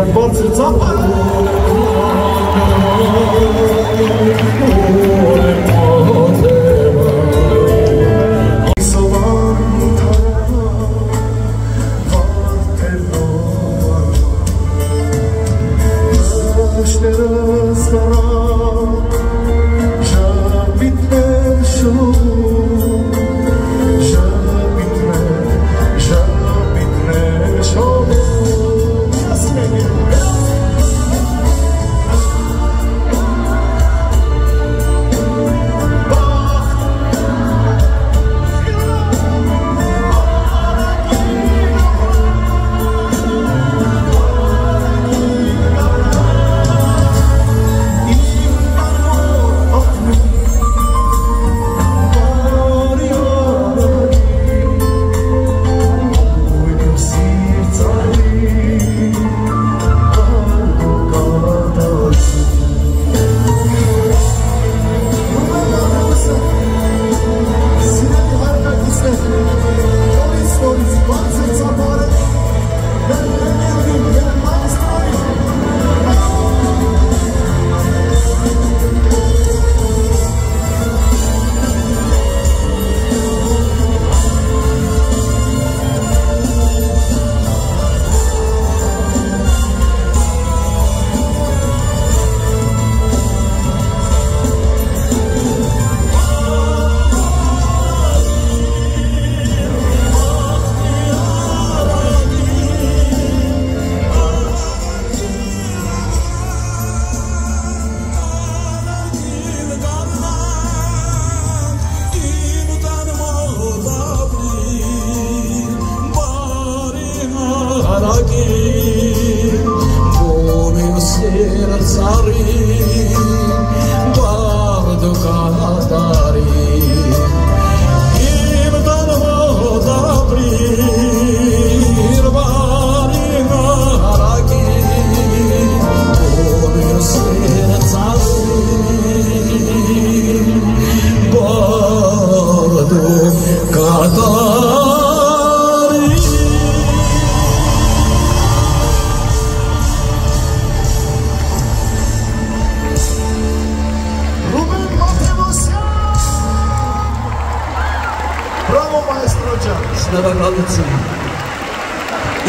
Եվ բարձր ծապար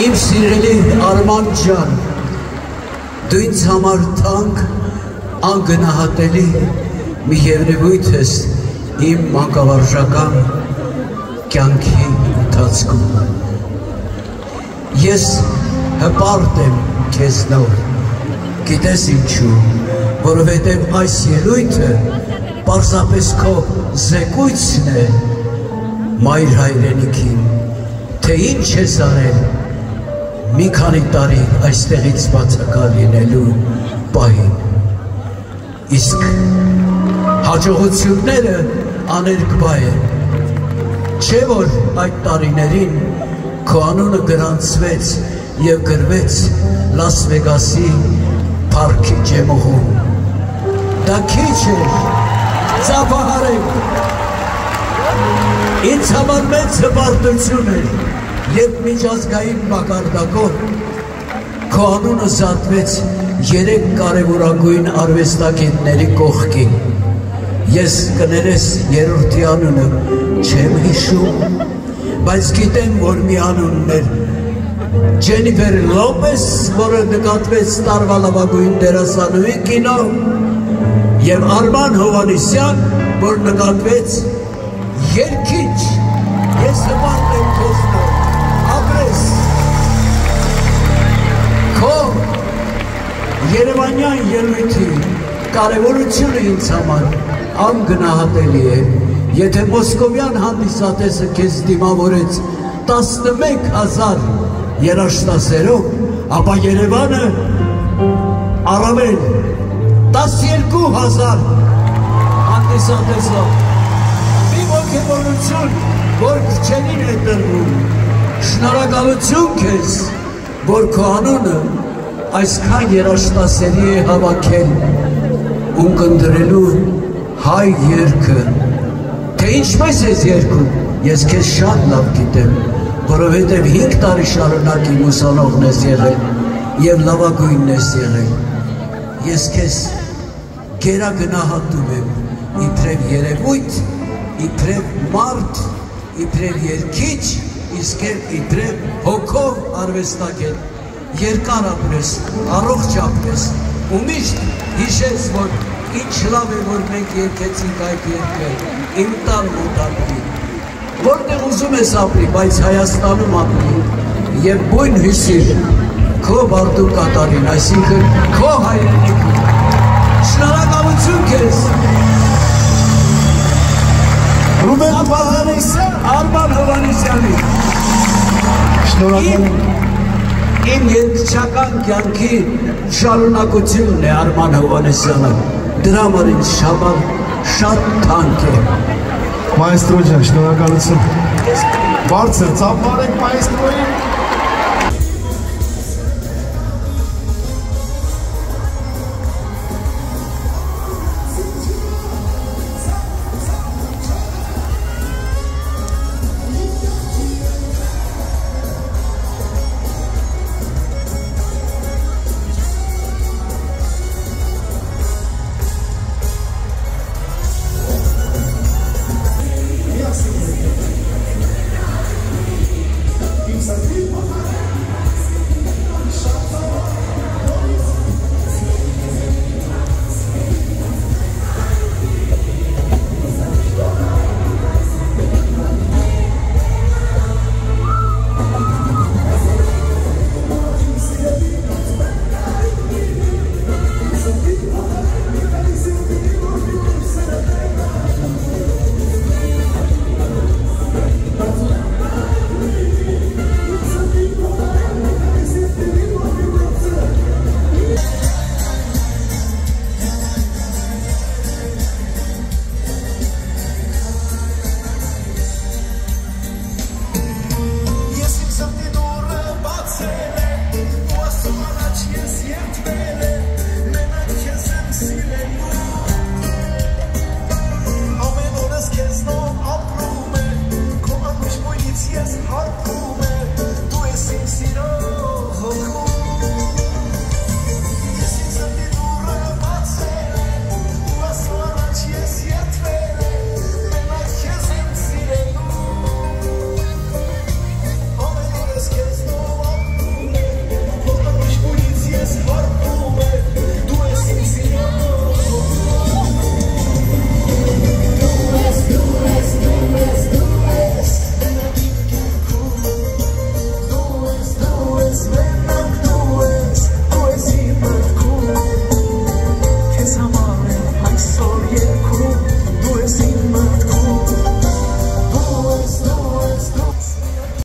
Իմ սիրելի Արման ջան, դու ինձ համար թանկ, անգնահատելի մի երևույթ ես իմ մանկավարժական կյանքի ընթացքում։ Ես հպարտ եմ քեզնով, գիտես ինչու, որովհետև այս ելույթը պարզապես քո զեկույցն է մայր հայրենիքին, թե ինչ ես արել մի քանի տարի այստեղից բացակա լինելու պահին։ Իսկ հաջողությունները աներկբա են, չէ որ այդ տարիներին քո անունը գրանցվեց և գրվեց Լաս Վեգասի փառքի ջեմուղում։ Դա քիչ էր, ծափահարեք։ Ինձ համար մեծ հպարտություն էր, երբ միջազգային մակարդակով քո անունը զատվեց 3 կարևորագույն արվեստագետների կողքին։ Ես կներես երրորդի անունը չեմ հիշում, բայց գիտեմ, որ մի անունն էր Ջենիֆեր Լոպես, որը նկատվեց տարվա լավագույն դերասանուհի կինո, և Արման Հովհաննիսյան, որ նկատվեց երգիչ։ Ես հպարտ եմ քեզնով, ապրես։ Քո երևանյան ելույթի կարևորությունը ինձ համար անգնահատելի է։ Եթե մոսկովյան հանդիսատեսը քեզ դիմավորեց 11,000 երաժշտասերով, ապա Երևանը առավել 12,000 հանդիսատեսով։ Մի ոգևորություն, որ քչերին է տրվում։ Շնորհակալություն քեզ, որ քո անունը այսքան երաժշտասերի է հավաքել ունկնդրելու հայ երգը։ Թե ինչպես ես երգում, ես քեզ շատ լավ գիտեմ, որովհետև 5 տարի շարունակ իմ ուսանողն ես եղել, եւ լավագույնն ես եղել։ Ես քեզ գերագնահատում եմ իբրև երևույթ, իբրև մարդ, իբրև երկիչ, իսկ իբրև հոգով արվեստագետ։ Երկար ապրես, առողջ ապրես, ու միշտ հիշես, որ ինչ լավ է, որ մենք երկեցինք այդ երկրը, իմ տանն ու ապրի։ Որտեղ ուզում ես ապրի, բայց Հայաստանում ապրի, եւ բույն հյուսիր քո բարդու կատարին, այսինքն քո հայրենիքում։ Շնորհակալություն քեզ։ Ռուբեն Արման Հովհաննիսյանի։ Շնորհակալ Իմ երկչական կյանքի շարունակությունն է Արման Հովհաննիսյանը, դրա համար ինձ շատ թանկ է։ Մայստրո ջան, շնորհակալություն։ Բարձր ծափ արեք մայստրոյին։